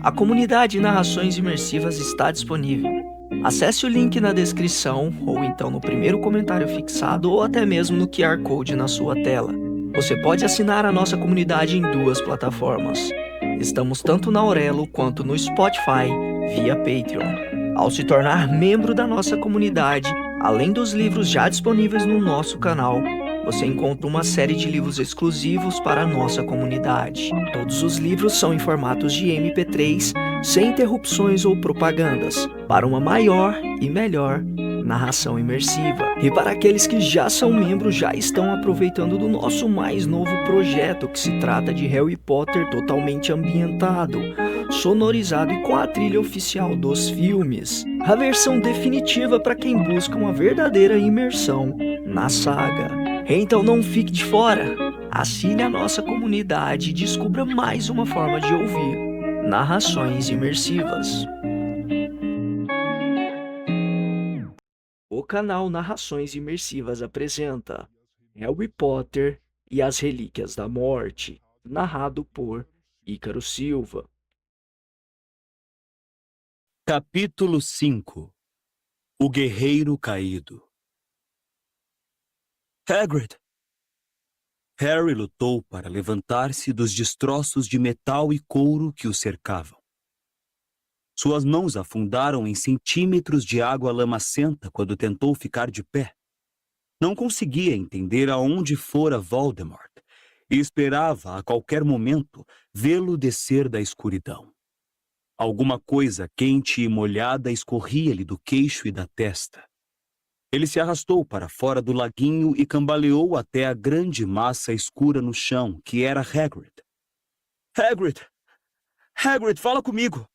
A comunidade Narrações Imersivas está disponível. Acesse o link na descrição, ou então no primeiro comentário fixado, ou até mesmo no QR Code na sua tela. Você pode assinar a nossa comunidade em duas plataformas. Estamos tanto na Aurelo quanto no Spotify, via Patreon. Ao se tornar membro da nossa comunidade, além dos livros já disponíveis no nosso canal, você encontra uma série de livros exclusivos para a nossa comunidade. Todos os livros são em formatos de MP3, sem interrupções ou propagandas, para uma maior e melhor narração imersiva. E para aqueles que já são membros, já estão aproveitando do nosso mais novo projeto, que se trata de Harry Potter totalmente ambientado, sonorizado e com a trilha oficial dos filmes. A versão definitiva para quem busca uma verdadeira imersão na saga. Então não fique de fora. Assine a nossa comunidade e descubra mais uma forma de ouvir narrações imersivas. O canal Narrações Imersivas apresenta Harry Potter e as Relíquias da Morte, narrado por Ícaro Silva. Capítulo 5. O Guerreiro Caído. Hagrid! Harry lutou para levantar-se dos destroços de metal e couro que o cercavam. Suas mãos afundaram em centímetros de água lamacenta quando tentou ficar de pé. Não conseguia entender aonde fora Voldemort e esperava a qualquer momento vê-lo descer da escuridão. Alguma coisa quente e molhada escorria-lhe do queixo e da testa. Ele se arrastou para fora do laguinho e cambaleou até a grande massa escura no chão, que era Hagrid. Hagrid! Hagrid, fala comigo!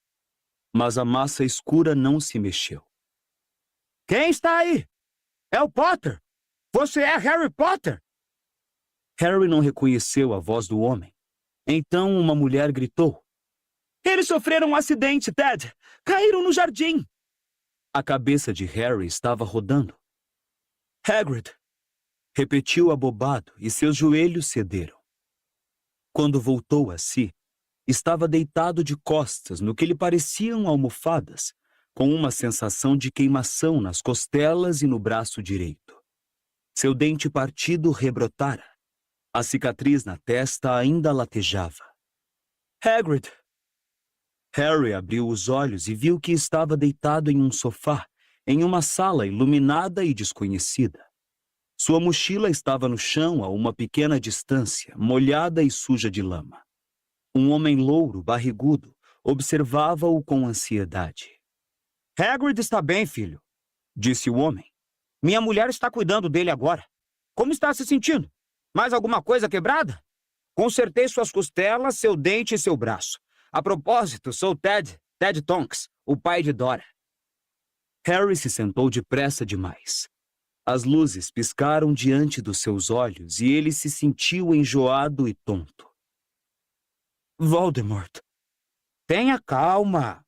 Mas a massa escura não se mexeu. Quem está aí? É o Potter! Você é Harry Potter! Harry não reconheceu a voz do homem. Então uma mulher gritou. Eles sofreram um acidente, Ted! Caíram no jardim! A cabeça de Harry estava rodando. Hagrid! Repetiu abobado e seus joelhos cederam. Quando voltou a si, estava deitado de costas no que lhe pareciam almofadas, com uma sensação de queimação nas costelas e no braço direito. Seu dente partido rebrotara. A cicatriz na testa ainda latejava. Hagrid! Harry abriu os olhos e viu que estava deitado em um sofá, em uma sala iluminada e desconhecida. Sua mochila estava no chão a uma pequena distância, molhada e suja de lama. Um homem louro, barrigudo, observava-o com ansiedade. Hagrid está bem, filho, disse o homem. Minha mulher está cuidando dele agora. Como está se sentindo? Mais alguma coisa quebrada? Consertei suas costelas, seu dente e seu braço. A propósito, sou Ted Tonks, o pai de Dora. Harry se sentou depressa demais. As luzes piscaram diante dos seus olhos e ele se sentiu enjoado e tonto. Voldemort. Tenha calma,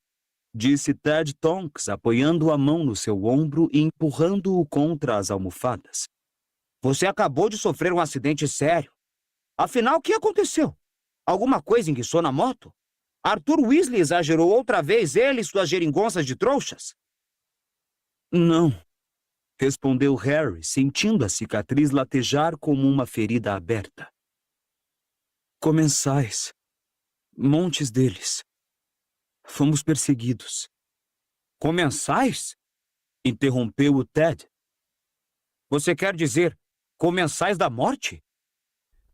disse Ted Tonks, apoiando a mão no seu ombro e empurrando-o contra as almofadas. Você acabou de sofrer um acidente sério. Afinal, o que aconteceu? Alguma coisa enguiçou na moto? Arthur Weasley exagerou outra vez ele e suas geringonças de trouxas? Não, respondeu Harry, sentindo a cicatriz latejar como uma ferida aberta. Comensais. Montes deles. Fomos perseguidos. Comensais? Interrompeu o Ted. Você quer dizer comensais da morte?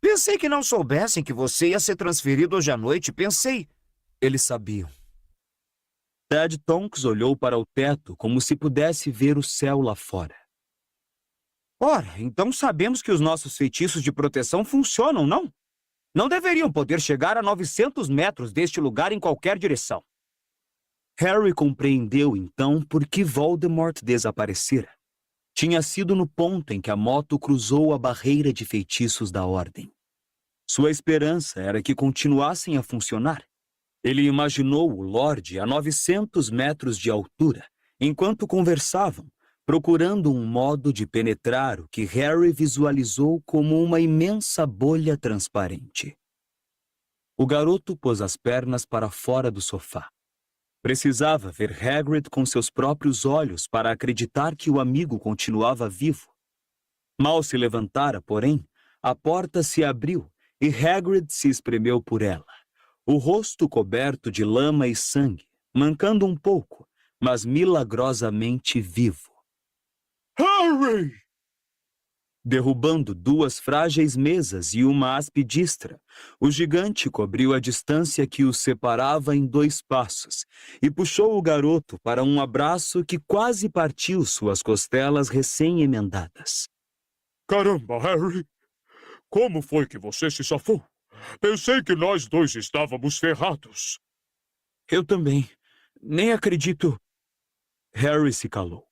Pensei que não soubessem que você ia ser transferido hoje à noite. Pensei. Eles sabiam. Ted Tonks olhou para o teto como se pudesse ver o céu lá fora. Ora, então sabemos que os nossos feitiços de proteção funcionam, não? Não deveriam poder chegar a 900 metros deste lugar em qualquer direção. Harry compreendeu então por que Voldemort desaparecera. Tinha sido no ponto em que a moto cruzou a barreira de feitiços da Ordem. Sua esperança era que continuassem a funcionar. Ele imaginou o Lorde a 900 metros de altura, enquanto conversavam, procurando um modo de penetrar o que Harry visualizou como uma imensa bolha transparente. O garoto pôs as pernas para fora do sofá. Precisava ver Hagrid com seus próprios olhos para acreditar que o amigo continuava vivo. Mal se levantara, porém, a porta se abriu e Hagrid se espremeu por ela, o rosto coberto de lama e sangue, mancando um pouco, mas milagrosamente vivo. Harry! Derrubando 2 frágeis mesas e uma aspidistra, o gigante cobriu a distância que os separava em 2 passos e puxou o garoto para um abraço que quase partiu suas costelas recém-emendadas. Caramba, Harry! Como foi que você se safou? Pensei que nós 2 estávamos ferrados. Eu também. Nem acredito. Harry se calou.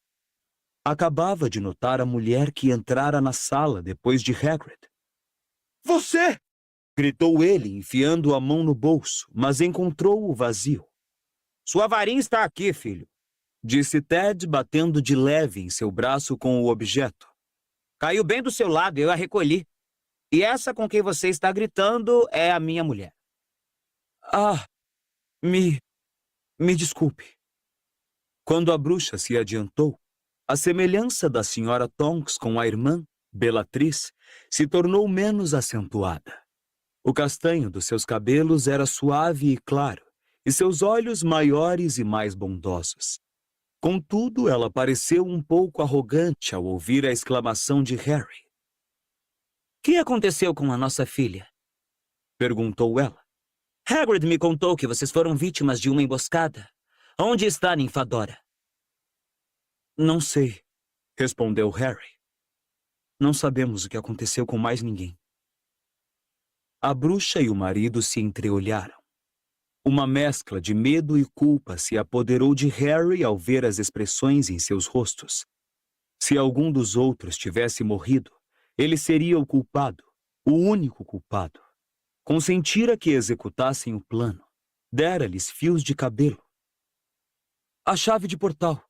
Acabava de notar a mulher que entrara na sala depois de Hagrid. Você! Gritou ele, enfiando a mão no bolso, mas encontrou-o vazio. Sua varinha está aqui, filho, disse Ted, batendo de leve em seu braço com o objeto. Caiu bem do seu lado, eu a recolhi. E essa com quem você está gritando é a minha mulher. Ah, me desculpe. Quando a bruxa se adiantou, a semelhança da Sra. Tonks com a irmã, Bellatrix, se tornou menos acentuada. O castanho dos seus cabelos era suave e claro, e seus olhos maiores e mais bondosos. Contudo, ela pareceu um pouco arrogante ao ouvir a exclamação de Harry. O que aconteceu com a nossa filha? Perguntou ela. Hagrid me contou que vocês foram vítimas de uma emboscada. Onde está Ninfadora? Não sei, respondeu Harry. Não sabemos o que aconteceu com mais ninguém. A bruxa e o marido se entreolharam. Uma mescla de medo e culpa se apoderou de Harry ao ver as expressões em seus rostos. Se algum dos outros tivesse morrido, ele seria o culpado, o único culpado. Consentira que executassem o plano. Dera-lhes fios de cabelo. A chave de portal.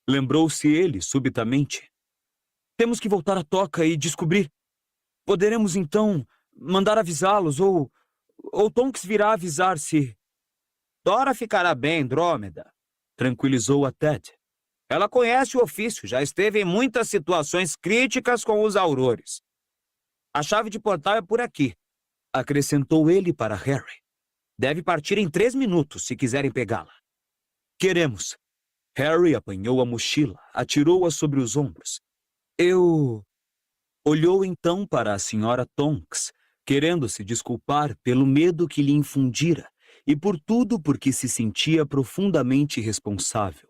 Lembrou-se ele subitamente. Temos que voltar à toca e descobrir. Poderemos, então, mandar avisá-los ou Tonks virá avisar se... Dora ficará bem, Drômeda, tranquilizou a Ted. Ela conhece o ofício, já esteve em muitas situações críticas com os aurores. A chave de portal é por aqui, acrescentou ele para Harry. Deve partir em 3 minutos, se quiserem pegá-la. Queremos. Harry apanhou a mochila, atirou-a sobre os ombros. Olhou então para a Sra. Tonks, querendo se desculpar pelo medo que lhe infundira e por tudo porque se sentia profundamente responsável.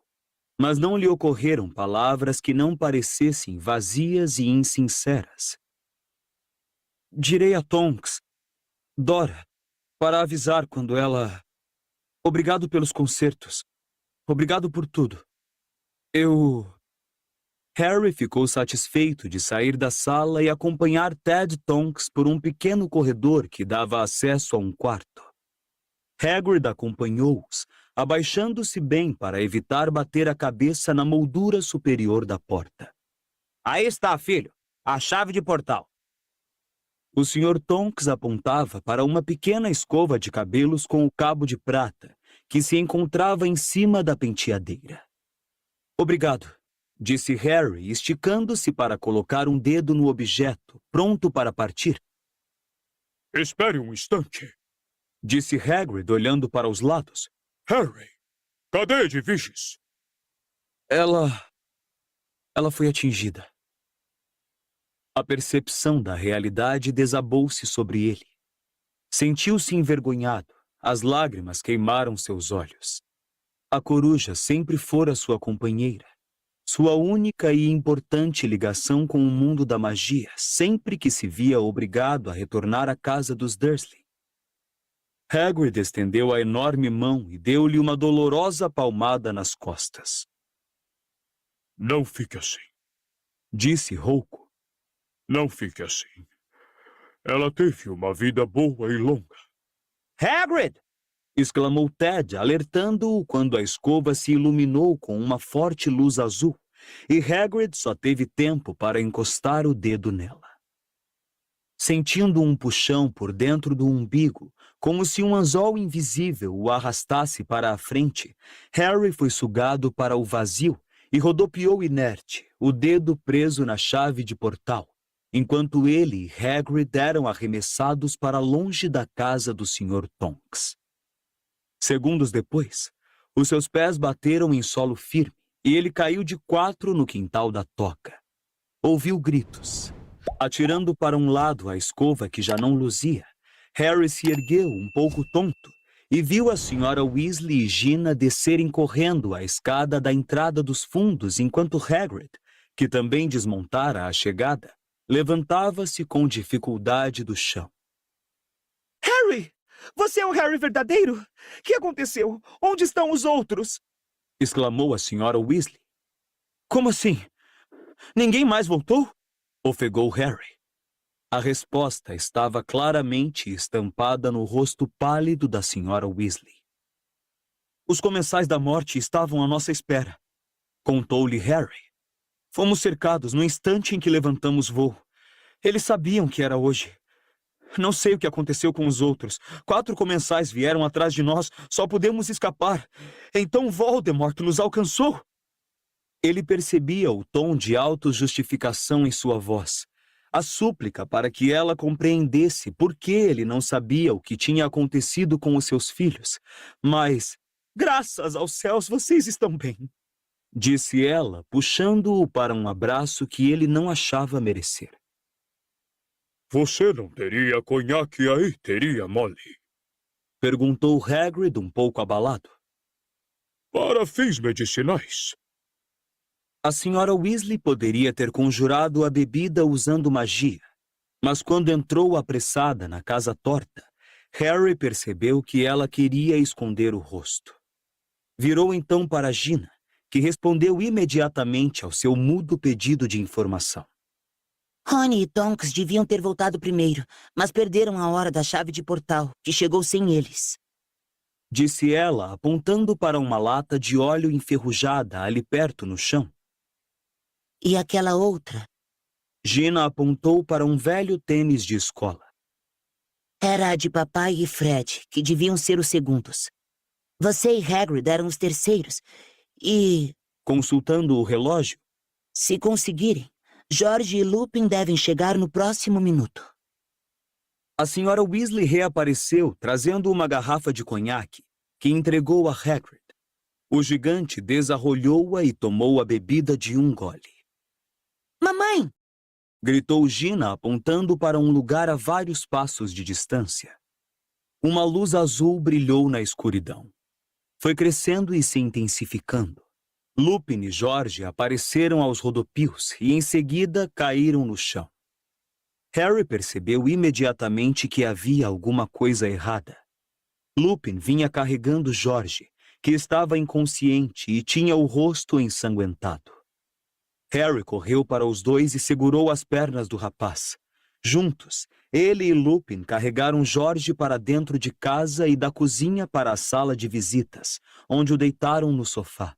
Mas não lhe ocorreram palavras que não parecessem vazias e insinceras. Direi a Tonks, Dora, para avisar quando ela... Obrigado pelos concertos. Obrigado por tudo. Harry ficou satisfeito de sair da sala e acompanhar Ted Tonks por um pequeno corredor que dava acesso a um quarto. Hagrid acompanhou-os, abaixando-se bem para evitar bater a cabeça na moldura superior da porta. Aí está, filho, a chave de portal. O Sr. Tonks apontava para uma pequena escova de cabelos com o cabo de prata, que se encontrava em cima da penteadeira. Obrigado, disse Harry, esticando-se para colocar um dedo no objeto, pronto para partir. Espere um instante, disse Hagrid, olhando para os lados. Harry, cadê Edviges? Ela foi atingida. A percepção da realidade desabou-se sobre ele. Sentiu-se envergonhado. As lágrimas queimaram seus olhos. A coruja sempre fora sua companheira. Sua única e importante ligação com o mundo da magia, sempre que se via obrigado a retornar à casa dos Dursley. Hagrid estendeu a enorme mão e deu-lhe uma dolorosa palmada nas costas. Não fique assim, disse rouco. Não fique assim. Ela teve uma vida boa e longa. Hagrid! Exclamou Ted, alertando-o quando a escova se iluminou com uma forte luz azul, e Hagrid só teve tempo para encostar o dedo nela. Sentindo um puxão por dentro do umbigo, como se um anzol invisível o arrastasse para a frente, Harry foi sugado para o vazio e rodopiou inerte, o dedo preso na chave de portal, enquanto ele e Hagrid eram arremessados para longe da casa do Sr. Tonks. Segundos depois, os seus pés bateram em solo firme e ele caiu de 4 no quintal da toca. Ouviu gritos. Atirando para um lado a escova que já não luzia, Harry se ergueu um pouco tonto e viu a Sra. Weasley e Gina descerem correndo a escada da entrada dos fundos enquanto Hagrid, que também desmontara a chegada, levantava-se com dificuldade do chão. Harry! Você é o Harry verdadeiro? O que aconteceu? Onde estão os outros? Exclamou a Sra. Weasley. Como assim? Ninguém mais voltou? Ofegou Harry. A resposta estava claramente estampada no rosto pálido da Sra. Weasley. Os comensais da morte estavam à nossa espera, contou-lhe Harry. Fomos cercados no instante em que levantamos voo. Eles sabiam que era hoje. Não sei o que aconteceu com os outros. 4 comensais vieram atrás de nós, só pudemos escapar. Então Voldemort nos alcançou. Ele percebia o tom de autojustificação em sua voz, a súplica para que ela compreendesse por que ele não sabia o que tinha acontecido com os seus filhos. Mas, graças aos céus, vocês estão bem, disse ela, puxando-o para um abraço que ele não achava merecer. Você não teria conhaque aí, teria, Molly? Perguntou Hagrid um pouco abalado. Para fins medicinais. A Sra. Weasley poderia ter conjurado a bebida usando magia, mas quando entrou apressada na casa torta, Harry percebeu que ela queria esconder o rosto. Virou então para Gina, que respondeu imediatamente ao seu mudo pedido de informação. Rony e Tonks deviam ter voltado primeiro, mas perderam a hora da chave de portal, que chegou sem eles. Disse ela, apontando para uma lata de óleo enferrujada ali perto no chão. E aquela outra? Gina apontou para um velho tênis de escola. Era a de papai e Fred, que deviam ser os segundos. Você e Hagrid eram os terceiros. E... consultando o relógio. Se conseguirem, George e Lupin devem chegar no próximo minuto. A Sra. Weasley reapareceu, trazendo uma garrafa de conhaque, que entregou a Hagrid. O gigante desarrolhou-a e tomou a bebida de um gole. Mamãe! Gritou Gina, apontando para um lugar a vários passos de distância. Uma luz azul brilhou na escuridão. Foi crescendo e se intensificando. Lupin e George apareceram aos rodopios e, em seguida, caíram no chão. Harry percebeu imediatamente que havia alguma coisa errada. Lupin vinha carregando George, que estava inconsciente e tinha o rosto ensanguentado. Harry correu para os dois e segurou as pernas do rapaz. Juntos, ele e Lupin carregaram George para dentro de casa e da cozinha para a sala de visitas, onde o deitaram no sofá.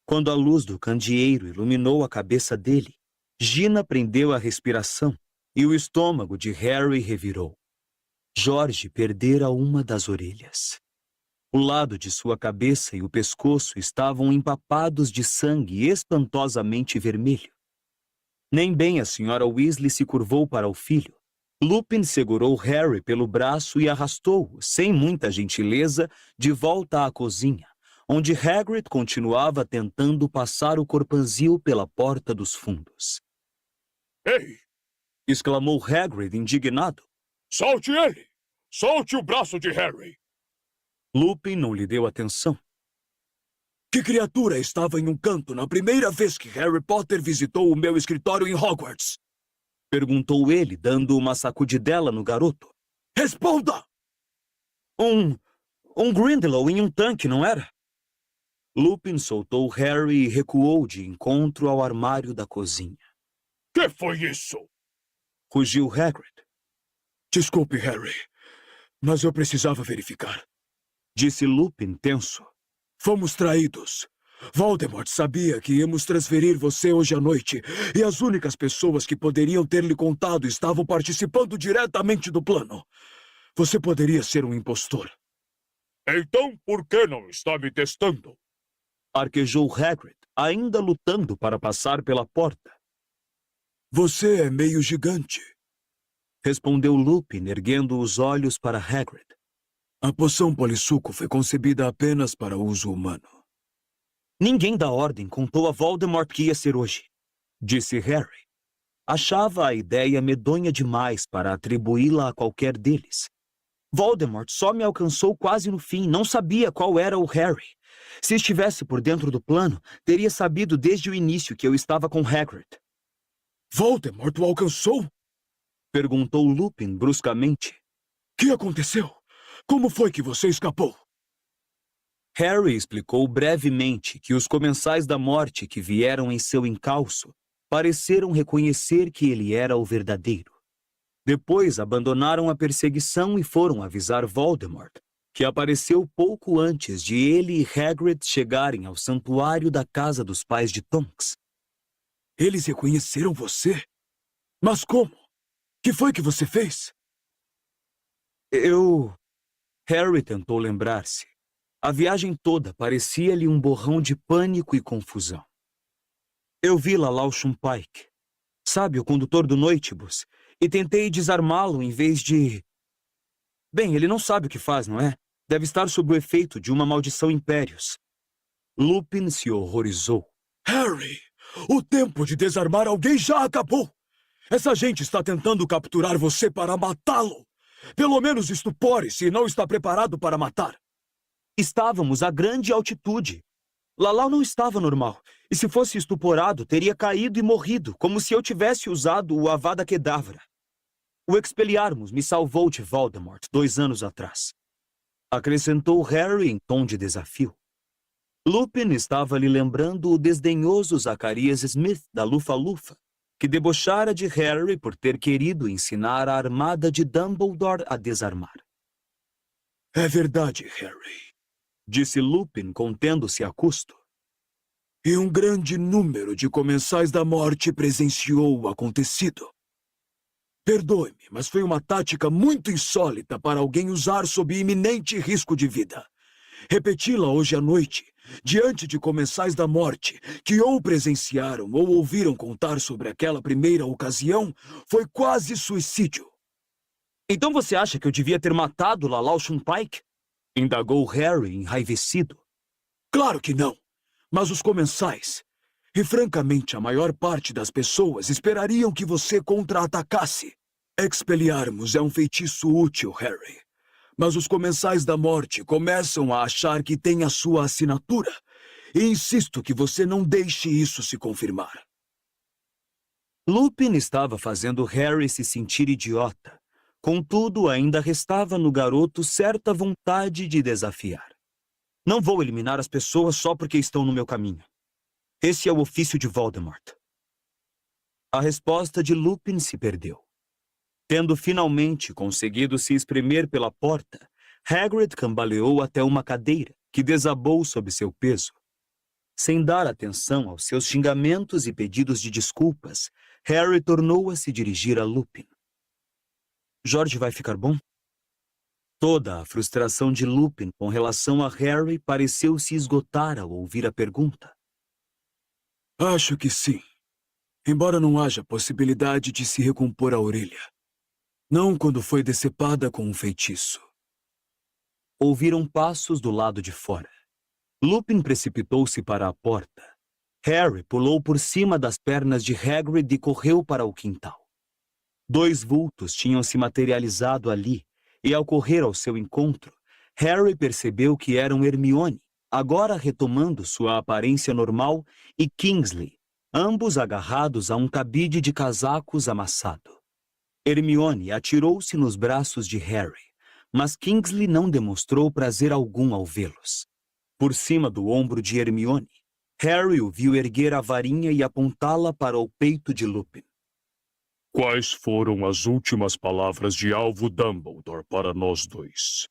Quando a luz do candeeiro iluminou a cabeça dele, Gina prendeu a respiração e o estômago de Harry revirou. George perdera uma das orelhas. O lado de sua cabeça e o pescoço estavam empapados de sangue espantosamente vermelho. Nem bem a Sra. Weasley se curvou para o filho. Lupin segurou Harry pelo braço e arrastou-o, sem muita gentileza, de volta à cozinha, onde Hagrid continuava tentando passar o corpanzil pela porta dos fundos. Ei! Exclamou Hagrid indignado. Solte ele! Solte o braço de Harry! Lupin não lhe deu atenção. Que criatura estava em um canto na primeira vez que Harry Potter visitou o meu escritório em Hogwarts? Perguntou ele, dando uma sacudidela no garoto. Responda! Um Grindelow em um tanque, não era? Lupin soltou Harry e recuou de encontro ao armário da cozinha. Que foi isso? Rugiu Hagrid. Desculpe, Harry, mas eu precisava verificar. Disse Lupin tenso. Fomos traídos. Voldemort sabia que íamos transferir você hoje à noite, e as únicas pessoas que poderiam ter lhe contado estavam participando diretamente do plano. Você poderia ser um impostor. Então por que não está me testando? Arquejou Hagrid, ainda lutando para passar pela porta. Você é meio gigante. Respondeu Lupin, erguendo os olhos para Hagrid. A poção polissuco foi concebida apenas para uso humano. Ninguém da Ordem contou a Voldemort que ia ser hoje, disse Harry. Achava a ideia medonha demais para atribuí-la a qualquer deles. Voldemort só me alcançou quase no fim, não sabia qual era o Harry. Se estivesse por dentro do plano, teria sabido desde o início que eu estava com Hagrid. Voldemort o alcançou? Perguntou Lupin bruscamente. Que aconteceu? Como foi que você escapou? Harry explicou brevemente que os comensais da morte que vieram em seu encalço pareceram reconhecer que ele era o verdadeiro. Depois abandonaram a perseguição e foram avisar Voldemort, que apareceu pouco antes de ele e Hagrid chegarem ao santuário da casa dos pais de Tonks. Eles reconheceram você? Mas como? Que foi que você fez? Harry tentou lembrar-se. A viagem toda parecia-lhe um borrão de pânico e confusão. Eu vi Lalau Shumpike, sabe, o condutor do Noitibus, e tentei desarmá-lo em vez de... Bem, ele não sabe o que faz, não é? Deve estar sob o efeito de uma maldição Impérios. Lupin se horrorizou. Harry, o tempo de desarmar alguém já acabou. Essa gente está tentando capturar você para matá-lo. Pelo menos estupore-se e não está preparado para matar. Estávamos a grande altitude. Lalau não estava normal, e se fosse estuporado, teria caído e morrido, como se eu tivesse usado o Avada Kedavra. O Expelliarmus me salvou de Voldemort 2 anos atrás. Acrescentou Harry em tom de desafio. Lupin estava lhe lembrando o desdenhoso Zacarias Smith da Lufa-Lufa, que debochara de Harry por ter querido ensinar a armada de Dumbledore a desarmar. É verdade, Harry, disse Lupin, contendo-se a custo. E um grande número de comensais da morte presenciou o acontecido. Perdoe-me, mas foi uma tática muito insólita para alguém usar sob iminente risco de vida. Repeti-la hoje à noite, diante de comensais da morte, que ou presenciaram ou ouviram contar sobre aquela primeira ocasião, foi quase suicídio. Então você acha que eu devia ter matado Lalau Shumpike? Indagou Harry, enraivecido. Claro que não, mas os comensais, e francamente a maior parte das pessoas, esperariam que você contra-atacasse. Expelliarmus é um feitiço útil, Harry. Mas os comensais da morte começam a achar que tem a sua assinatura, e insisto que você não deixe isso se confirmar. Lupin estava fazendo Harry se sentir idiota. Contudo, ainda restava no garoto certa vontade de desafiar. Não vou eliminar as pessoas só porque estão no meu caminho. Esse é o ofício de Voldemort. A resposta de Lupin se perdeu. Tendo finalmente conseguido se espremer pela porta, Hagrid cambaleou até uma cadeira, que desabou sob seu peso. Sem dar atenção aos seus xingamentos e pedidos de desculpas, Harry tornou a se dirigir a Lupin. George vai ficar bom? Toda a frustração de Lupin com relação a Harry pareceu se esgotar ao ouvir a pergunta. Acho que sim. Embora não haja possibilidade de se recompor a orelha. Não quando foi decepada com um feitiço. Ouviram passos do lado de fora. Lupin precipitou-se para a porta. Harry pulou por cima das pernas de Hagrid e correu para o quintal. 2 vultos tinham se materializado ali, e ao correr ao seu encontro, Harry percebeu que eram Hermione, agora retomando sua aparência normal, e Kingsley, ambos agarrados a um cabide de casacos amassado. Hermione atirou-se nos braços de Harry, mas Kingsley não demonstrou prazer algum ao vê-los. Por cima do ombro de Hermione, Harry o viu erguer a varinha e apontá-la para o peito de Lupin. Quais foram as últimas palavras de Alvo Dumbledore para nós dois?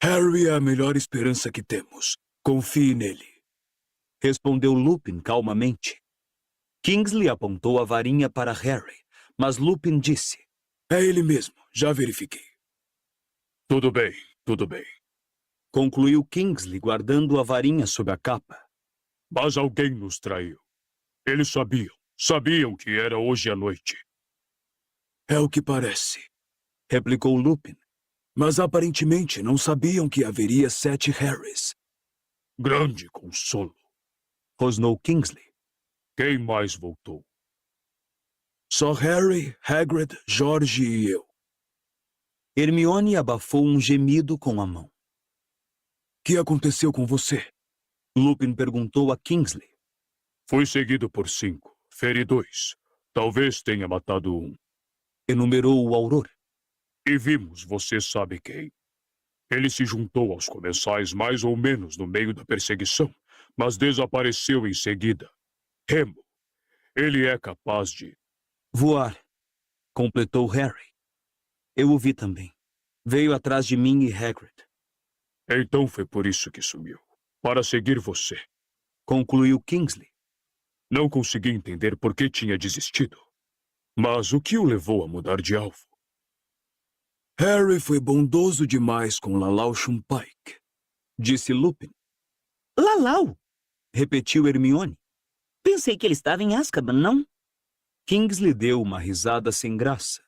Harry é a melhor esperança que temos. Confie nele. respondeu Lupin calmamente. Kingsley apontou a varinha para Harry, mas Lupin disse: É ele mesmo, já verifiquei. Tudo bem, tudo bem. concluiu Kingsley guardando a varinha sob a capa. Mas alguém nos traiu. Eles sabiam que era hoje à noite. É o que parece. Replicou Lupin. Mas aparentemente não sabiam que haveria 7 Harrys. Grande consolo. Rosnou Kingsley. Quem mais voltou? Só Harry, Hagrid, George e eu. Hermione abafou um gemido com a mão. O que aconteceu com você? Lupin perguntou a Kingsley. Fui seguido por 5. Feri 2. Talvez tenha matado 1. Enumerou o Auror. E vimos você sabe quem. Ele se juntou aos comensais mais ou menos no meio da perseguição, mas desapareceu em seguida. Remo. Ele é capaz de... Voar, completou Harry. Eu o vi também. Veio atrás de mim e Hagrid. Então foi por isso que sumiu. Para seguir você. Concluiu Kingsley. Não consegui entender por que tinha desistido. Mas o que o levou a mudar de alvo? Harry foi bondoso demais com Lalau Shumpike, Disse Lupin. Lalau! Repetiu Hermione. Pensei que ele estava em Azkaban, não? Kingsley deu uma risada sem graça.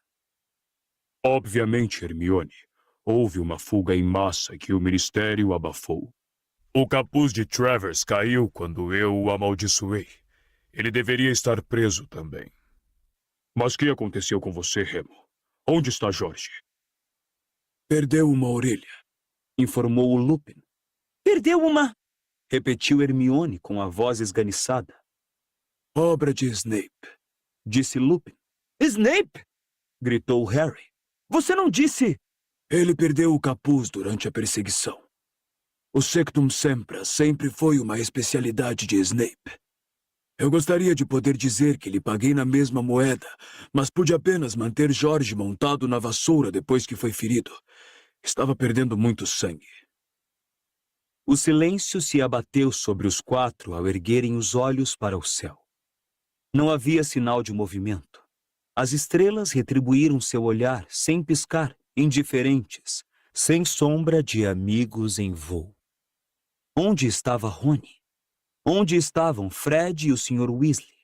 Obviamente, Hermione. Houve uma fuga em massa que o Ministério abafou. O capuz de Travers caiu quando eu o amaldiçoei. Ele deveria estar preso também. Mas o que aconteceu com você, Remo? Onde está Jorge? perdeu uma orelha. Informou o Lupin. Perdeu uma... Repetiu Hermione com a voz esganiçada. Obra de Snape. Disse Lupin. Snape! Gritou Harry. Você não disse... Ele perdeu o capuz durante a perseguição. O Sectum Sempra sempre foi uma especialidade de Snape. Eu gostaria de poder dizer que lhe paguei na mesma moeda, mas pude apenas manter Jorge montado na vassoura depois que foi ferido. Estava perdendo muito sangue. O silêncio se abateu sobre os 4 ao erguerem os olhos para o céu. Não havia sinal de movimento. As estrelas retribuíram seu olhar sem piscar, indiferentes, sem sombra de amigos em voo. Onde estava Rony? Onde estavam Fred e o Sr. Weasley?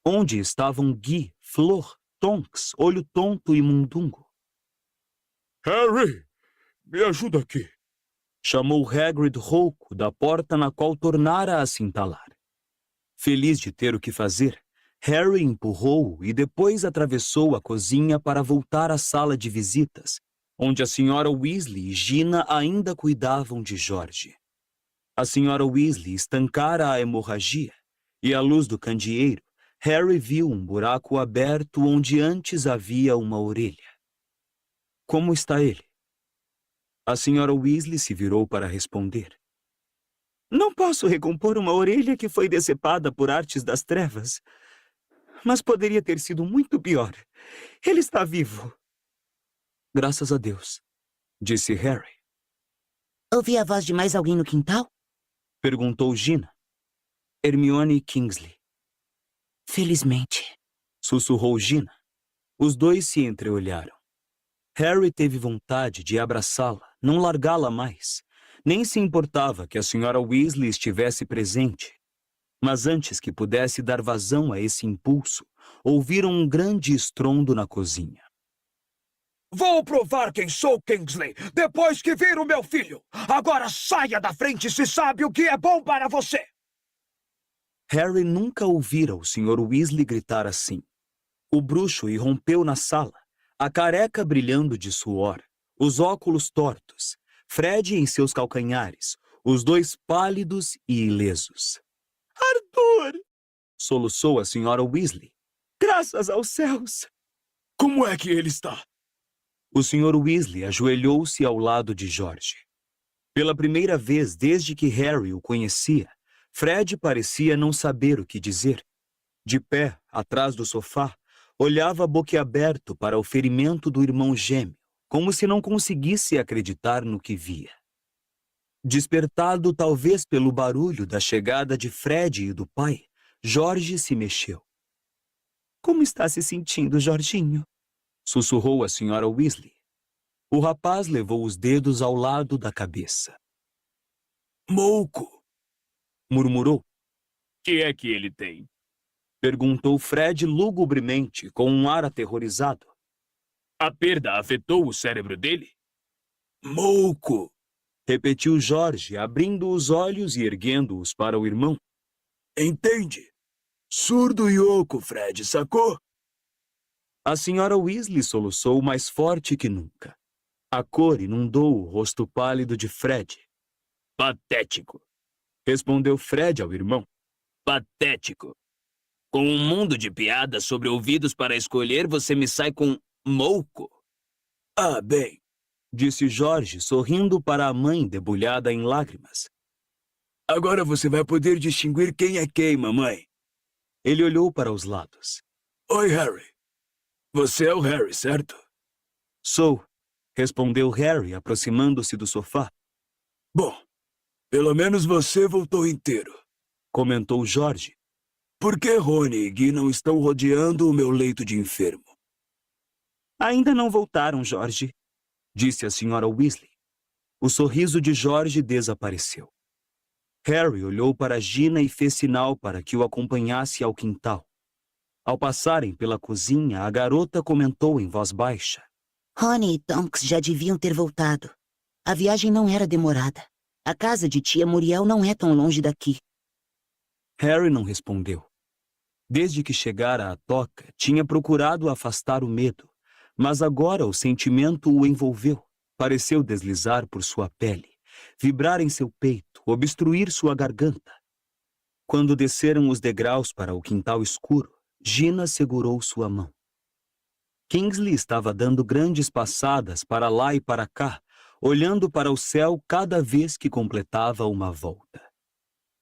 Onde estavam Guy, Flor, Tonks, Olho Tonto e Mundungo? Harry! Me ajuda aqui. Chamou Hagrid rouco da porta na qual tornara a se entalar. Feliz de ter o que fazer, Harry empurrou-o e depois atravessou a cozinha para voltar à sala de visitas, onde a Sra. Weasley e Gina ainda cuidavam de George. A Sra. Weasley estancara a hemorragia e, à luz do candeeiro, Harry viu um buraco aberto onde antes havia uma orelha. Como está ele? A Sra. Weasley se virou para responder. Não posso recompor uma orelha que foi decepada por artes das trevas. Mas poderia ter sido muito pior. Ele está vivo. Graças a Deus, disse Harry. Ouvi a voz de mais alguém no quintal? Perguntou Gina. Hermione e Kingsley. Felizmente. Sussurrou Gina. Os dois se entreolharam. Harry teve vontade de abraçá-la, não largá-la mais. Nem se importava que a Sra. Weasley estivesse presente. Mas antes que pudesse dar vazão a esse impulso, ouviram um grande estrondo na cozinha. Vou provar quem sou, Kingsley, depois que vir o meu filho. Agora saia da frente se sabe o que é bom para você. Harry nunca ouvira o Sr. Weasley gritar assim. O bruxo irrompeu na sala, a careca brilhando de suor, os óculos tortos, Fred em seus calcanhares, os dois pálidos e ilesos. Arthur! Soluçou a Sra. Weasley. Graças aos céus! Como é que ele está? O Sr. Weasley ajoelhou-se ao lado de George. Pela primeira vez desde que Harry o conhecia, Fred parecia não saber o que dizer. De pé, atrás do sofá, olhava boquiaberto para o ferimento do irmão gêmeo, como se não conseguisse acreditar no que via. Despertado talvez pelo barulho da chegada de Fred e do pai, Jorge se mexeu. Como está se sentindo, Jorginho? Sussurrou a senhora Weasley. O rapaz levou os dedos ao lado da cabeça. Mouco! Murmurou. Que é que ele tem? Perguntou Fred lugubremente, com um ar aterrorizado. A perda afetou o cérebro dele? Mouco! Repetiu Jorge, abrindo os olhos e erguendo-os para o irmão. Entende? Surdo e oco, Fred, sacou? A senhora Weasley soluçou mais forte que nunca. A cor inundou o rosto pálido de Fred. Patético. Respondeu Fred ao irmão. Patético. Com um mundo de piadas sobre ouvidos para escolher, você me sai com mouco. Ah, bem. Disse Jorge, sorrindo para a mãe debulhada em lágrimas. Agora você vai poder distinguir quem é quem, mamãe. Ele olhou para os lados. Oi, Harry. Você é o Harry, certo? Sou, respondeu Harry, aproximando-se do sofá. Bom, pelo menos você voltou inteiro, Comentou Jorge. Por que Rony e Gui não estão rodeando o meu leito de enfermo? Ainda não voltaram, Jorge. Disse a senhora Weasley. O sorriso de Jorge desapareceu. Harry olhou para Gina e fez sinal para que o acompanhasse ao quintal. Ao passarem pela cozinha, a garota comentou em voz baixa. Rony e Tonks já deviam ter voltado. A viagem não era demorada. A casa de tia Muriel não é tão longe daqui. Harry não respondeu. Desde que chegara à toca, tinha procurado afastar o medo, mas agora o sentimento o envolveu. Pareceu deslizar por sua pele, vibrar em seu peito, obstruir sua garganta. Quando desceram os degraus para o quintal escuro, Gina segurou sua mão. Kingsley estava dando grandes passadas para lá e para cá, olhando para o céu cada vez que completava uma volta.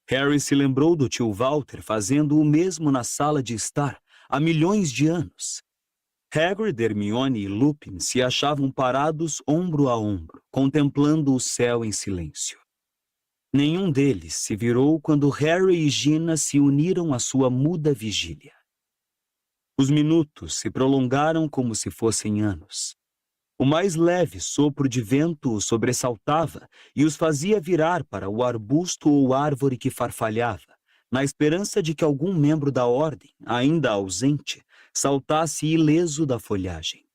Harry se lembrou do tio Walter fazendo o mesmo na sala de estar, há milhões de anos. Hagrid, Hermione e Lupin se achavam parados ombro a ombro, contemplando o céu em silêncio. Nenhum deles se virou quando Harry e Gina se uniram à sua muda vigília. Os minutos se prolongaram como se fossem anos. O mais leve sopro de vento os sobressaltava e os fazia virar para o arbusto ou árvore que farfalhava, na esperança de que algum membro da ordem, ainda ausente, saltasse ileso da folhagem.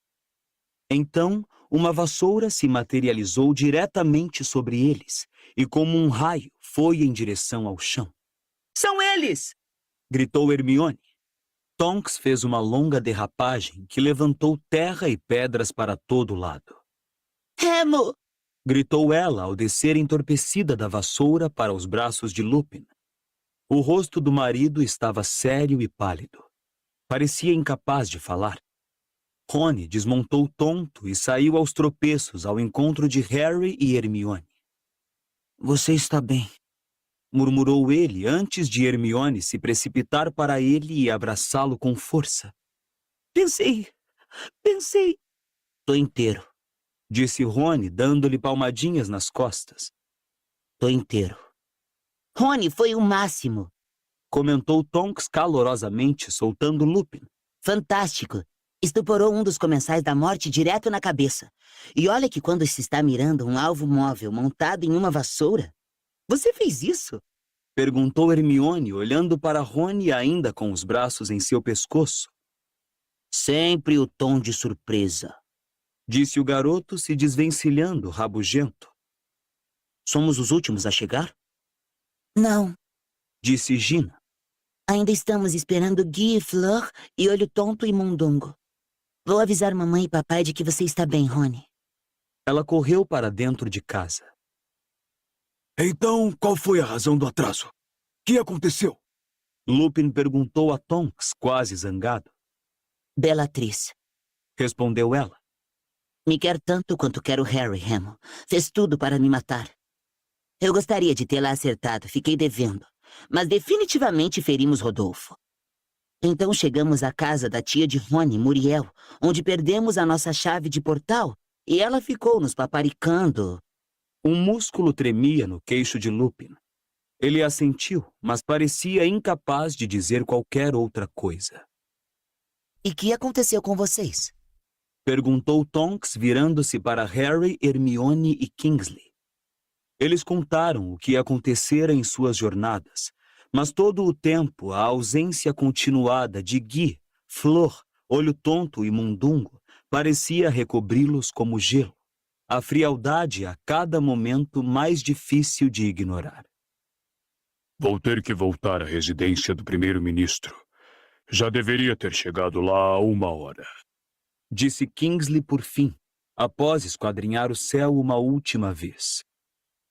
Então, uma vassoura se materializou diretamente sobre eles e, como um raio, foi em direção ao chão. São eles! Gritou Hermione. Tonks fez uma longa derrapagem que levantou terra e pedras para todo lado. Remo! Gritou ela ao descer entorpecida da vassoura para os braços de Lupin. O rosto do marido estava sério e pálido. Parecia incapaz de falar. Rony desmontou tonto e saiu aos tropeços ao encontro de Harry e Hermione. Você está bem. Murmurou ele antes de Hermione se precipitar para ele e abraçá-lo com força. Pensei. Tô inteiro. Disse Rony, dando-lhe palmadinhas nas costas. Tô inteiro. Rony foi o máximo. Comentou Tonks calorosamente, soltando Lupin. Fantástico. Estuporou um dos comensais da morte direto na cabeça. E olha que quando se está mirando um alvo móvel montado em uma vassoura... Você fez isso? Perguntou Hermione, olhando para Rony ainda com os braços em seu pescoço. Sempre o tom de surpresa. Disse o garoto, se desvencilhando, rabugento. Somos os últimos a chegar? Não. Disse Gina. Ainda estamos esperando Guy, Fleur e Olho Tonto e Mundungo. Vou avisar mamãe e papai de que você está bem, Rony. Ela correu para dentro de casa. Então, qual foi a razão do atraso? O que aconteceu? Lupin perguntou a Tonks, quase zangado. Bellatrix. Respondeu ela. Me quer tanto quanto quero Harry, Remo. Fez tudo para me matar. Eu gostaria de tê-la acertado, fiquei devendo. Mas definitivamente ferimos Rodolfo. Então chegamos à casa da tia de Rony, Muriel, onde perdemos a nossa chave de portal e ela ficou nos paparicando. Um músculo tremia no queixo de Lupin. Ele assentiu, mas parecia incapaz de dizer qualquer outra coisa. E que aconteceu com vocês? Perguntou Tonks, virando-se para Harry, Hermione e Kingsley. Eles contaram o que acontecera em suas jornadas, mas todo o tempo a ausência continuada de Gui, Flor, Olho Tonto e Mundungo parecia recobri-los como gelo, a frialdade a cada momento mais difícil de ignorar. Vou ter que voltar à residência do primeiro-ministro. Já deveria ter chegado lá há 1 hora. Disse Kingsley por fim, após esquadrinhar o céu uma última vez.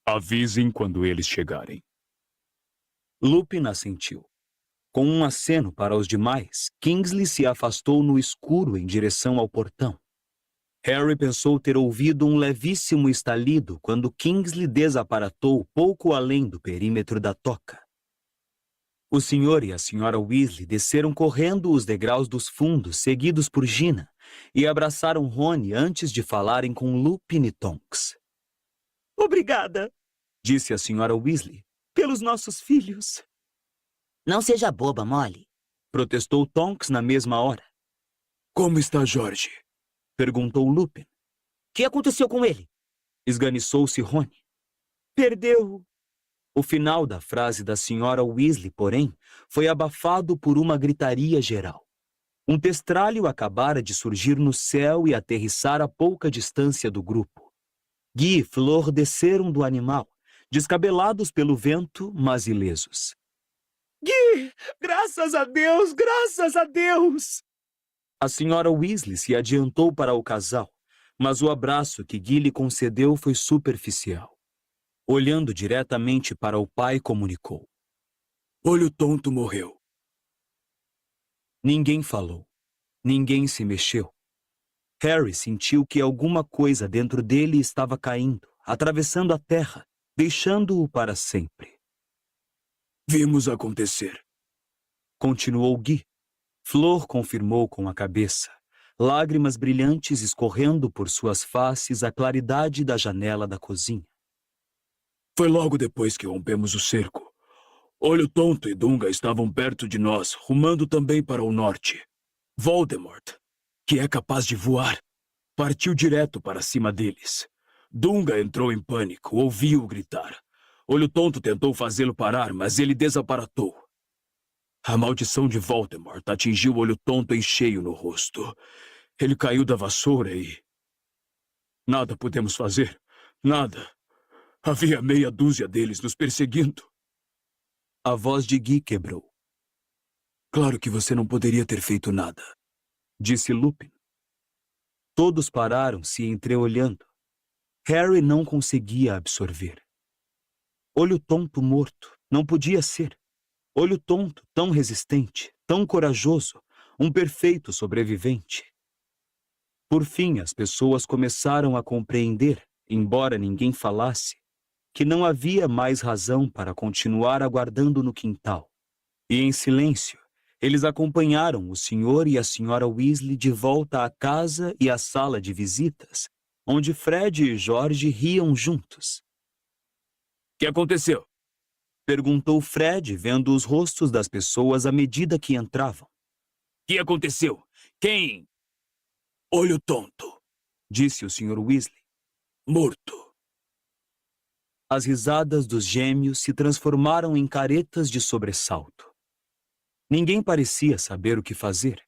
Avisem quando eles chegarem. Lupin assentiu. Com um aceno para os demais, Kingsley se afastou no escuro em direção ao portão. Harry pensou ter ouvido um levíssimo estalido quando Kingsley desaparatou pouco além do perímetro da toca. O senhor e a senhora Weasley desceram correndo os degraus dos fundos, seguidos por Gina, e abraçaram Rony antes de falarem com Lupin e Tonks. Obrigada, Disse a senhora Weasley. pelos nossos filhos. Não seja boba, Molly. Protestou Tonks na mesma hora. Como está Jorge? Perguntou Lupin. O que aconteceu com ele? Esganiçou-se Rony. Perdeu. O final da frase da senhora Weasley, porém, foi abafado por uma gritaria geral. Um testralho acabara de surgir no céu e aterrissar a pouca distância do grupo. Gui e Flor desceram do animal, descabelados pelo vento, mas ilesos. Gui, graças a Deus, graças a Deus! A senhora Weasley se adiantou para o casal, mas o abraço que Gui lhe concedeu foi superficial. Olhando diretamente para o pai, comunicou. Olho Tonto morreu. Ninguém falou. Ninguém se mexeu. Harry sentiu que alguma coisa dentro dele estava caindo, atravessando a terra, deixando-o para sempre. Vimos acontecer. Continuou Gui. Flor confirmou com a cabeça, lágrimas brilhantes escorrendo por suas faces à claridade da janela da cozinha. Foi logo depois que rompemos o cerco. Olho Tonto e Dunga estavam perto de nós, rumando também para o norte. Voldemort, que é capaz de voar, partiu direto para cima deles. Dunga entrou em pânico, ouviu-o gritar. Olho Tonto tentou fazê-lo parar, mas ele desaparatou. A maldição de Voldemort atingiu o Olho Tonto em cheio no rosto. Ele caiu da vassoura e... Nada pudemos fazer. Nada. Havia meia dúzia deles nos perseguindo. A voz de Gui quebrou. Claro que você não poderia ter feito nada, Disse Lupin. Todos pararam se entreolhando. Harry não conseguia absorver. Olho Tonto morto. Não podia ser. Olho Tonto, tão resistente, tão corajoso, um perfeito sobrevivente. Por fim, as pessoas começaram a compreender, embora ninguém falasse, que não havia mais razão para continuar aguardando no quintal. E em silêncio, eles acompanharam o senhor e a senhora Weasley de volta à casa e à sala de visitas, onde Fred e George riam juntos. O que aconteceu? Perguntou Fred, vendo os rostos das pessoas à medida que entravam. O que aconteceu? Quem? Olho Tonto, Disse o senhor Weasley. morto. As risadas dos gêmeos se transformaram em caretas de sobressalto. Ninguém parecia saber o que fazer.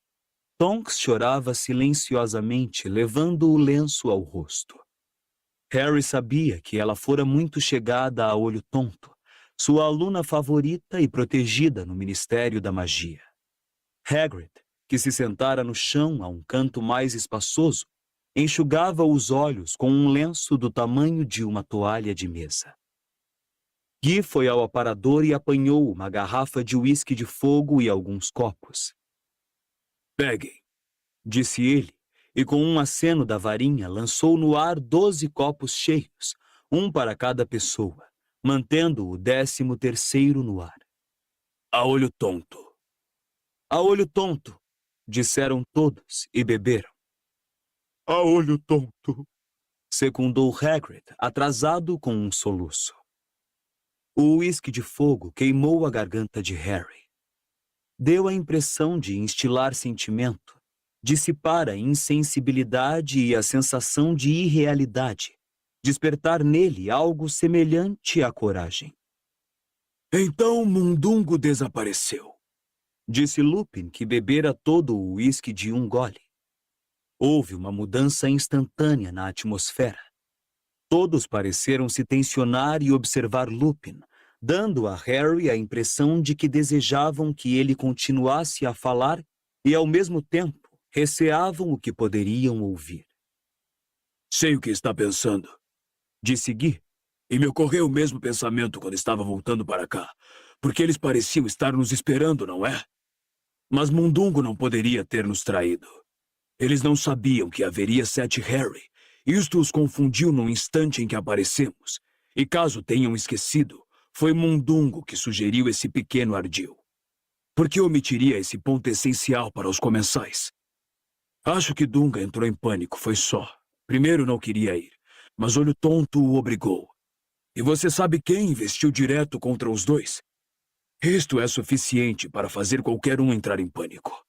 Tonks chorava silenciosamente, levando o lenço ao rosto. Harry sabia que ela fora muito chegada a Olho Tonto, sua aluna favorita e protegida no Ministério da Magia. Hagrid, que se sentara no chão a um canto mais espaçoso, enxugava os olhos com um lenço do tamanho de uma toalha de mesa. Gui foi ao aparador e apanhou uma garrafa de uísque de fogo e alguns copos. Peguem, Disse ele, e com um aceno da varinha lançou no ar 12 copos cheios, um para cada pessoa, mantendo o 13º no ar. a Olho Tonto. A Olho Tonto, disseram todos e beberam. A Olho Tonto. secundou Hagrid, atrasado com um soluço. O uísque de fogo queimou a garganta de Harry. Deu a impressão de instilar sentimento, dissipar a insensibilidade e a sensação de irrealidade, despertar nele algo semelhante à coragem. Então Mundungo desapareceu. Disse Lupin, que bebera todo o uísque de um gole. Houve uma mudança instantânea na atmosfera. Todos pareceram se tensionar e observar Lupin, dando a Harry a impressão de que desejavam que ele continuasse a falar e, ao mesmo tempo, receavam o que poderiam ouvir. Sei o que está pensando, Disse Gui. e me ocorreu o mesmo pensamento quando estava voltando para cá, porque eles pareciam estar nos esperando, não é? Mas Mundungo não poderia ter nos traído. Eles não sabiam que haveria 7 Harry. Isto os confundiu no instante em que aparecemos. E caso tenham esquecido, foi Mundungo que sugeriu esse pequeno ardil. Por que omitiria esse ponto essencial para os comensais? Acho que Dunga entrou em pânico, foi só. Primeiro não queria ir, mas Olho Tonto o obrigou. E você sabe quem investiu direto contra os dois? Isto é suficiente para fazer qualquer um entrar em pânico.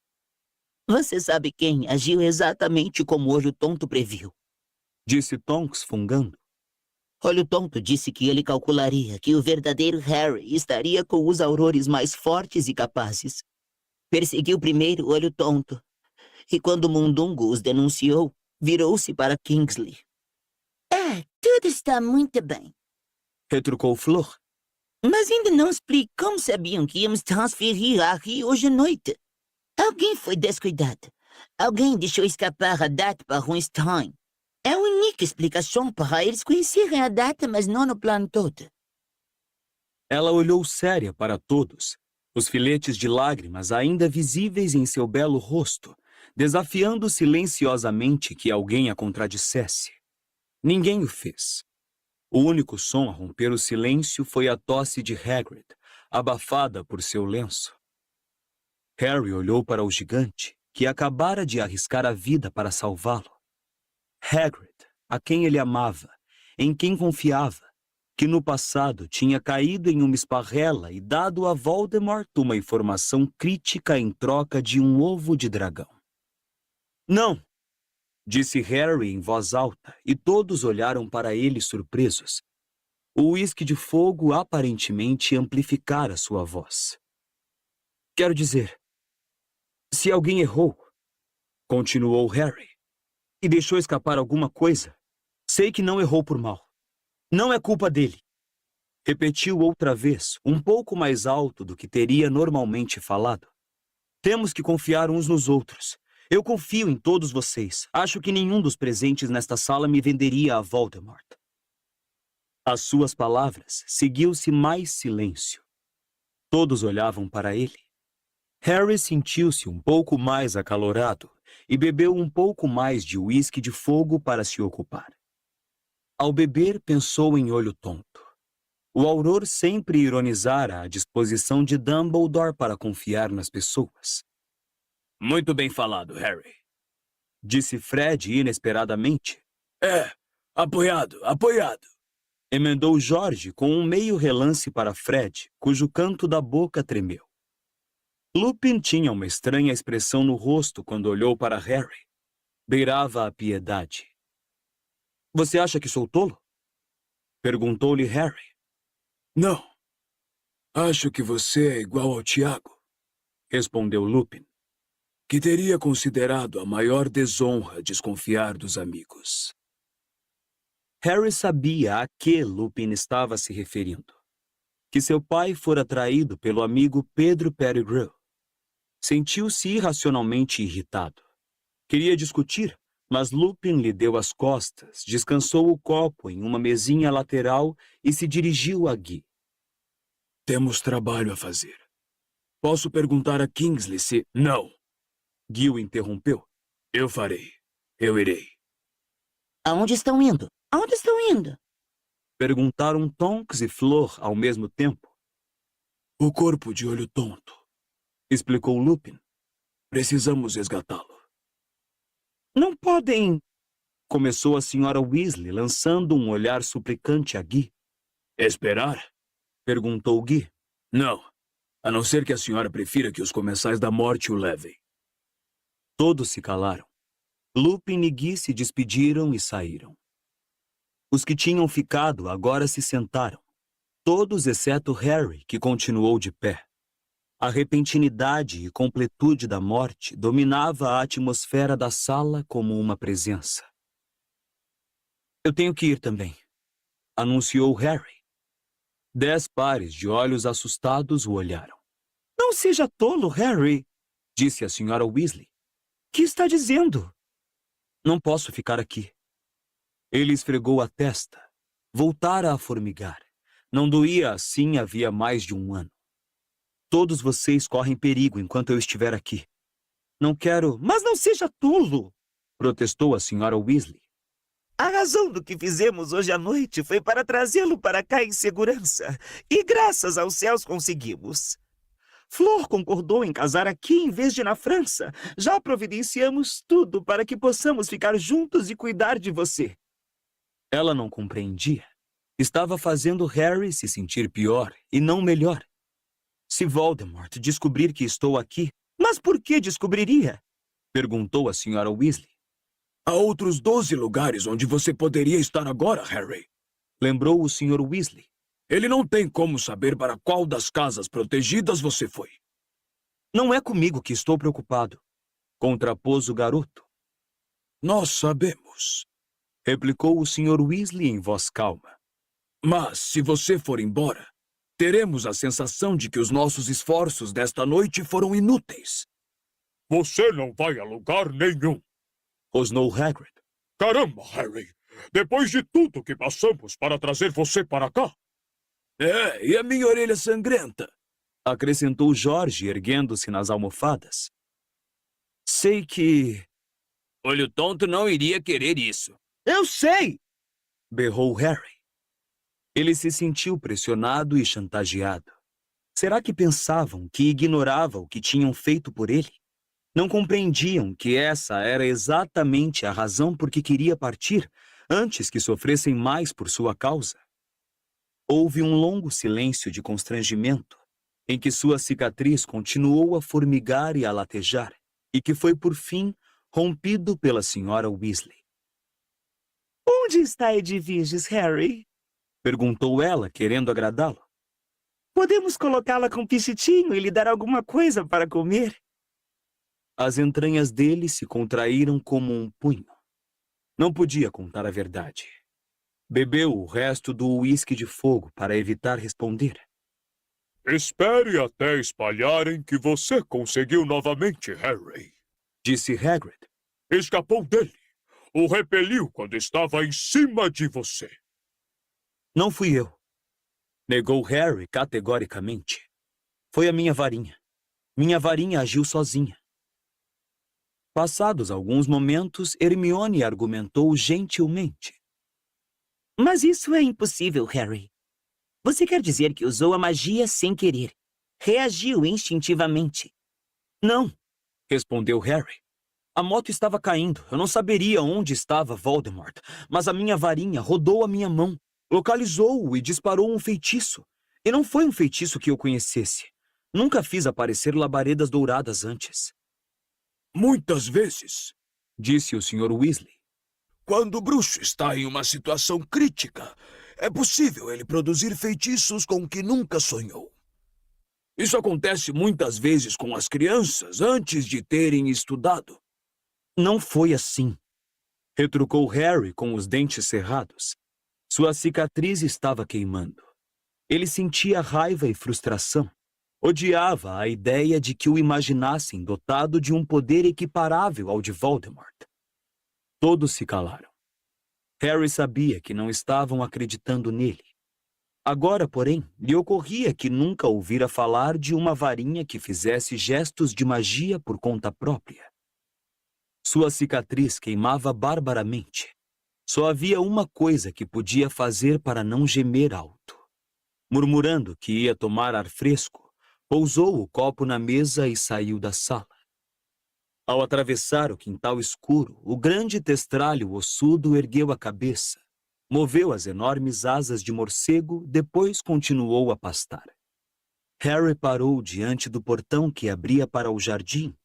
Você sabe quem agiu exatamente como o Olho Tonto previu. Disse Tonks, fungando. Olho Tonto disse que ele calcularia que o verdadeiro Harry estaria com os aurores mais fortes e capazes. Perseguiu primeiro o Olho Tonto, e quando Mundungo os denunciou, virou-se para Kingsley. Tudo está muito bem. Retrucou Flor. Mas ainda não explico como sabiam que íamos transferir Harry hoje à noite. Alguém foi descuidado. Alguém deixou escapar a data para Runstein. É a única explicação para eles conhecerem a data, mas não o plano todo. Ela olhou séria para todos, os filetes de lágrimas ainda visíveis em seu belo rosto, desafiando silenciosamente que alguém a contradissesse. Ninguém o fez. O único som a romper o silêncio foi a tosse de Hagrid, abafada por seu lenço. Harry olhou para o gigante, que acabara de arriscar a vida para salvá-lo. Hagrid, a quem ele amava, em quem confiava, que no passado tinha caído em uma esparrela e dado a Voldemort uma informação crítica em troca de um ovo de dragão. Não! Disse Harry em voz alta, e todos olharam para ele surpresos. O uísque de fogo aparentemente amplificara sua voz. Quero dizer, se alguém errou, continuou Harry, e deixou escapar alguma coisa, sei que não errou por mal. Não é culpa dele. Repetiu outra vez, um pouco mais alto do que teria normalmente falado. Temos que confiar uns nos outros. Eu confio em todos vocês. Acho que nenhum dos presentes nesta sala me venderia a Voldemort. Às suas palavras, seguiu-se mais silêncio. Todos olhavam para ele. Harry sentiu-se um pouco mais acalorado e bebeu um pouco mais de uísque de fogo para se ocupar. Ao beber, pensou em Olho Tonto. O Auror sempre ironizara a disposição de Dumbledore para confiar nas pessoas. Muito bem falado, Harry. Disse Fred inesperadamente. Apoiado, apoiado. Emendou Jorge com um meio relance para Fred, cujo canto da boca tremeu. Lupin tinha uma estranha expressão no rosto quando olhou para Harry. Beirava a piedade. Você acha que sou tolo? Perguntou-lhe Harry. Não. Acho que você é igual ao Tiago, Respondeu Lupin. que teria considerado a maior desonra desconfiar dos amigos. Harry sabia a que Lupin estava se referindo. Que seu pai fora traído pelo amigo Pedro Pettigrew. Sentiu-se irracionalmente irritado. Queria discutir, mas Lupin lhe deu as costas, descansou o copo em uma mesinha lateral e se dirigiu a Guy. Temos trabalho a fazer. Posso perguntar a Kingsley se... Não. Guy o interrompeu. Eu farei. Eu irei. Aonde estão indo? Aonde estão indo? Perguntaram Tonks e Flor ao mesmo tempo. O corpo de Olho Tonto. Explicou Lupin. Precisamos resgatá-lo. Não podem Começou a senhora Weasley, lançando um olhar suplicante a Guy. Esperar? Perguntou Guy. Não. A não ser que a senhora prefira que os comensais da morte o levem. Todos se calaram. Lupin e Guy se despediram e saíram. Os que tinham ficado agora se sentaram. Todos exceto Harry, que continuou de pé. A repentinidade e completude da morte dominava a atmosfera da sala como uma presença. Eu tenho que ir também, anunciou Harry. 10 pares de olhos assustados o olharam. Não seja tolo, Harry, Disse a senhora Weasley. que está dizendo? Não posso ficar aqui. Ele esfregou a testa. Voltara a formigar. Não doía assim havia mais de um ano. Todos vocês correm perigo enquanto eu estiver aqui. Não quero... Mas não seja tolo. Protestou a senhora Weasley. A razão do que fizemos hoje à noite foi para trazê-lo para cá em segurança. E graças aos céus conseguimos. Flor concordou em casar aqui em vez de na França. Já providenciamos tudo para que possamos ficar juntos e cuidar de você. Ela não compreendia. Estava fazendo Harry se sentir pior e não melhor. Se Voldemort descobrir que estou aqui... Mas por que descobriria? Perguntou a senhora Weasley. Há outros 12 lugares onde você poderia estar agora, Harry. Lembrou o Sr. Weasley. Ele não tem como saber para qual das casas protegidas você foi. Não é comigo que estou preocupado. Contrapôs o garoto. Nós sabemos. Replicou o Sr. Weasley em voz calma. Mas, se você for embora, teremos a sensação de que os nossos esforços desta noite foram inúteis. Você não vai a lugar nenhum. Rosnou Hagrid. Caramba, Harry. Depois de tudo que passamos para trazer você para cá. E a minha orelha sangrenta? Acrescentou Jorge, erguendo-se nas almofadas. Sei que... Olho tonto não iria querer isso. Eu sei! Berrou Harry. Ele se sentiu pressionado e chantageado. Será que pensavam que ignorava o que tinham feito por ele? Não compreendiam que essa era exatamente a razão por que queria partir, antes que sofressem mais por sua causa. Houve um longo silêncio de constrangimento, em que sua cicatriz continuou a formigar e a latejar, e que foi, por fim, rompido pela senhora Weasley. Onde está Edviges, Harry? Perguntou ela, querendo agradá-lo. Podemos colocá-la com pichitinho e lhe dar alguma coisa para comer? As entranhas dele se contraíram como um punho. Não podia contar a verdade. Bebeu o resto do uísque de fogo para evitar responder. Espere até espalharem que você conseguiu novamente, Harry. Disse Hagrid. Escapou dele. O repeliu quando estava em cima de você. Não fui eu. Negou Harry categoricamente. Foi a minha varinha. Minha varinha agiu sozinha. Passados alguns momentos, Hermione argumentou gentilmente. Mas isso é impossível, Harry. Você quer dizer que usou a magia sem querer. Reagiu instintivamente. Não, respondeu Harry. A moto estava caindo. Eu não saberia onde estava Voldemort, mas a minha varinha rodou a minha mão, localizou-o e disparou um feitiço. E não foi um feitiço que eu conhecesse. Nunca fiz aparecer labaredas douradas antes. Muitas vezes, Disse o Sr. Weasley. quando o bruxo está em uma situação crítica, é possível ele produzir feitiços com que nunca sonhou. Isso acontece muitas vezes com as crianças antes de terem estudado. Não foi assim, retrucou Harry com os dentes cerrados. Sua cicatriz estava queimando. Ele sentia raiva e frustração. Odiava a ideia de que o imaginassem dotado de um poder equiparável ao de Voldemort. Todos se calaram. Harry sabia que não estavam acreditando nele. Agora, porém, lhe ocorria que nunca ouvira falar de uma varinha que fizesse gestos de magia por conta própria. Sua cicatriz queimava barbaramente. Só havia uma coisa que podia fazer para não gemer alto. Murmurando que ia tomar ar fresco, pousou o copo na mesa e saiu da sala. Ao atravessar o quintal escuro, o grande testralho ossudo ergueu a cabeça, moveu as enormes asas de morcego, depois continuou a pastar. Harry parou diante do portão que abria para o jardim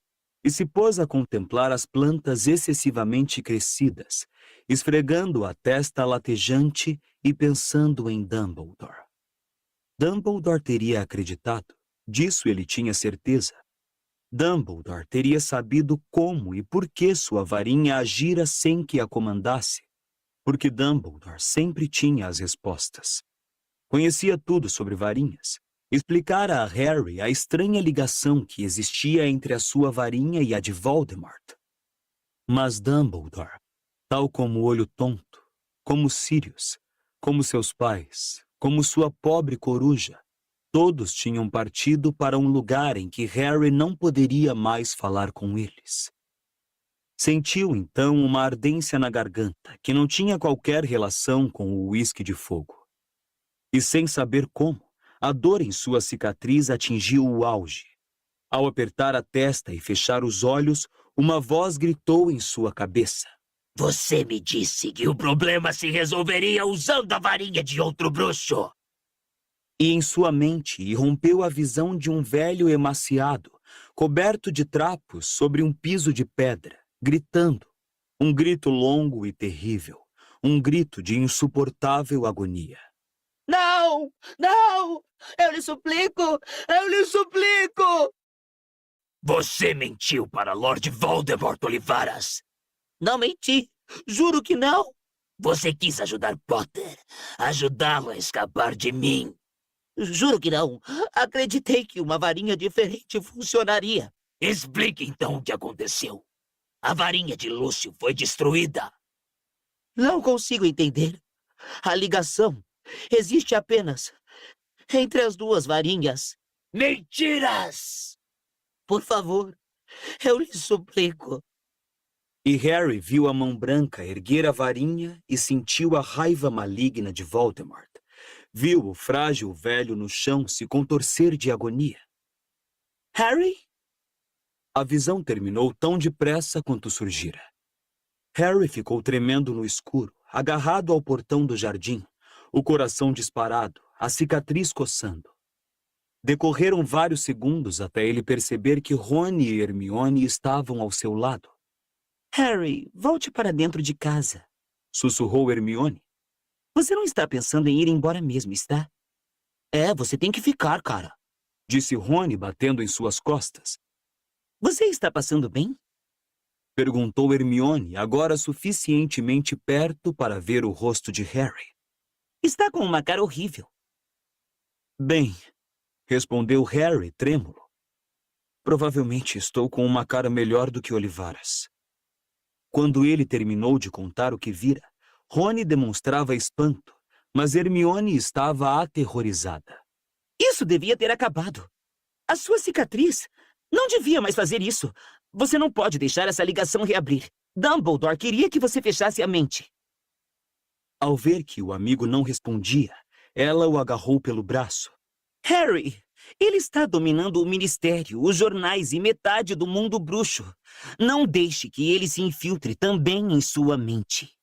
e se pôs a contemplar as plantas excessivamente crescidas, esfregando a testa latejante e pensando em Dumbledore. Dumbledore teria acreditado, disso ele tinha certeza. Dumbledore teria sabido como e por que sua varinha agira sem que a comandasse, porque Dumbledore sempre tinha as respostas. Conhecia tudo sobre varinhas. Explicara a Harry a estranha ligação que existia entre a sua varinha e a de Voldemort. Mas Dumbledore, tal como o Olho Tonto, como Sirius, como seus pais, como sua pobre coruja, todos tinham partido para um lugar em que Harry não poderia mais falar com eles. Sentiu, então, uma ardência na garganta que não tinha qualquer relação com o uísque de fogo. E sem saber como, a dor em sua cicatriz atingiu o auge. Ao apertar a testa e fechar os olhos, uma voz gritou em sua cabeça. Você me disse que o problema se resolveria usando a varinha de outro bruxo. E em sua mente irrompeu a visão de um velho emaciado, coberto de trapos sobre um piso de pedra, gritando. Um grito longo e terrível, um grito de insuportável agonia. Não! Não! Eu lhe suplico! Eu lhe suplico! Você mentiu para Lord Voldemort, Olivaras. Não menti. Juro que não. Você quis ajudar Potter. Ajudá-lo a escapar de mim. Juro que não. Acreditei que uma varinha diferente funcionaria. Explique então o que aconteceu. A varinha de Lúcio foi destruída. Não consigo entender. A ligação existe apenas entre as duas varinhas. Mentiras! Por favor, eu lhe suplico. E Harry viu a mão branca erguer a varinha e sentiu a raiva maligna de Voldemort. Viu o frágil velho no chão se contorcer de agonia. Harry? A visão terminou tão depressa quanto surgira. Harry ficou tremendo no escuro, agarrado ao portão do jardim, o coração disparado, a cicatriz coçando. Decorreram vários segundos até ele perceber que Rony e Hermione estavam ao seu lado. Harry, volte para dentro de casa. Sussurrou Hermione. Você não está pensando em ir embora mesmo, está? É, você tem que ficar, cara. Disse Rony batendo em suas costas. Você está passando bem? Perguntou Hermione, agora suficientemente perto para ver o rosto de Harry. Está com uma cara horrível. Bem, respondeu Harry, trêmulo. Provavelmente estou com uma cara melhor do que Olivaras. Quando ele terminou de contar o que vira, Rony demonstrava espanto, mas Hermione estava aterrorizada. Isso devia ter acabado. A sua cicatriz não devia mais fazer isso. Você não pode deixar essa ligação reabrir. Dumbledore queria que você fechasse a mente. Ao ver que o amigo não respondia, ela o agarrou pelo braço. Harry, ele está dominando o ministério, os jornais e metade do mundo bruxo. Não deixe que ele se infiltre também em sua mente.